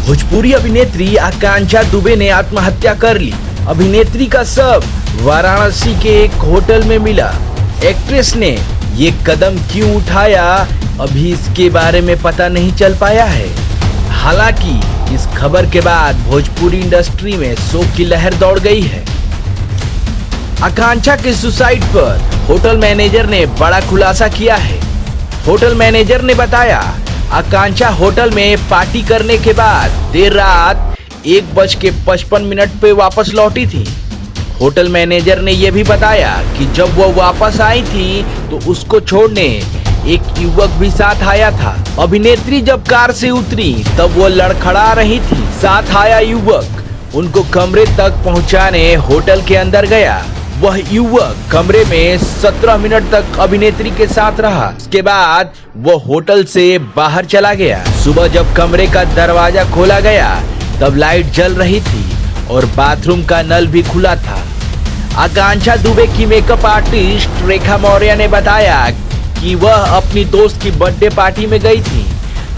भोजपुरी अभिनेत्री आकांक्षा दुबे ने आत्महत्या कर ली। अभिनेत्री का शव वाराणसी के एक होटल में मिला। एक्ट्रेस ने ये कदम क्यों उठाया, अभी इसके बारे में पता नहीं चल पाया है। हालांकि इस खबर के बाद भोजपुरी इंडस्ट्री में शोक की लहर दौड़ गई है। आकांक्षा के सुसाइड पर होटल मैनेजर ने बड़ा खुलासा किया है। होटल मैनेजर ने बताया, आकांक्षा होटल में पार्टी करने के बाद देर रात 1:55 पे वापस लौटी थी। होटल मैनेजर ने यह भी बताया कि जब वो वापस आई थी तो उसको छोड़ने एक युवक भी साथ आया था। अभिनेत्री जब कार से उतरी तब वो लड़खड़ा रही थी। साथ आया युवक उनको कमरे तक पहुंचाने होटल के अंदर गया। वह युवक कमरे में 17 मिनट तक अभिनेत्री के साथ रहा। इसके बाद वह होटल से बाहर चला गया। सुबह जब कमरे का दरवाजा खोला गया तब लाइट जल रही थी और बाथरूम का नल भी खुला था। आकांक्षा दुबे की मेकअप आर्टिस्ट रेखा मौर्य ने बताया कि वह अपनी दोस्त की बर्थडे पार्टी में गई थी।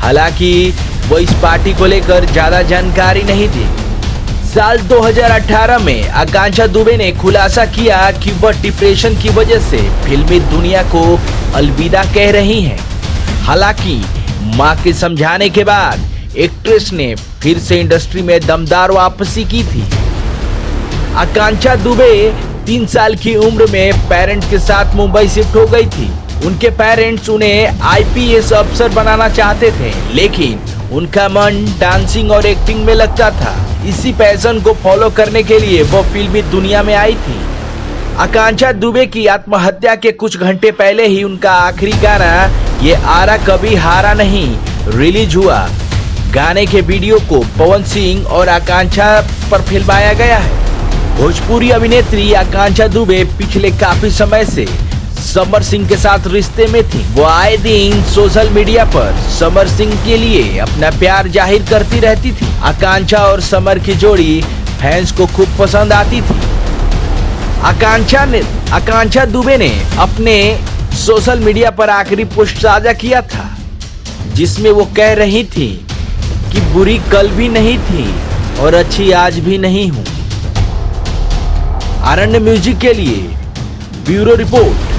हालांकि वह इस पार्टी को लेकर ज्यादा जानकारी नहीं दी। साल 2018 में आकांक्षा दुबे ने खुलासा किया कि वह डिप्रेशन की वजह से फिल्मी दुनिया को अलविदा कह रही हैं। हालांकि मां के समझाने के बाद एक्ट्रेस ने फिर से इंडस्ट्री में दमदार वापसी की थी। आकांक्षा दुबे 3 साल की उम्र में पेरेंट्स के साथ मुंबई शिफ्ट हो गई थी। उनके पेरेंट्स उन्हें आईपीएस अफसर बनाना चाहते थे, लेकिन उनका मन डांसिंग और एक्टिंग में लगता था। इसी पैशन को फॉलो करने के लिए वो फिल्मी दुनिया में आई थी। आकांक्षा दुबे की आत्महत्या के कुछ घंटे पहले ही उनका आखिरी गाना ये आरा कभी हारा नहीं रिलीज हुआ। गाने के वीडियो को पवन सिंह और आकांक्षा पर फिल्माया गया है। भोजपुरी अभिनेत्री आकांक्षा दुबे पिछले काफी समय से समर सिंह के साथ रिश्ते में थी। वो आए दिन सोशल मीडिया पर समर सिंह के लिए अपना प्यार जाहिर करती रहती थी। आकांक्षा और समर की जोड़ी फैंस को खूब पसंद आती थी। आकांक्षा दुबे ने अपने सोशल मीडिया पर आखिरी पोस्ट साझा किया था, जिसमें वो कह रही थी कि बुरी कल भी नहीं थी और अच्छी आज भी नहीं हूँ। आरण्य म्यूजिक के लिए ब्यूरो रिपोर्ट।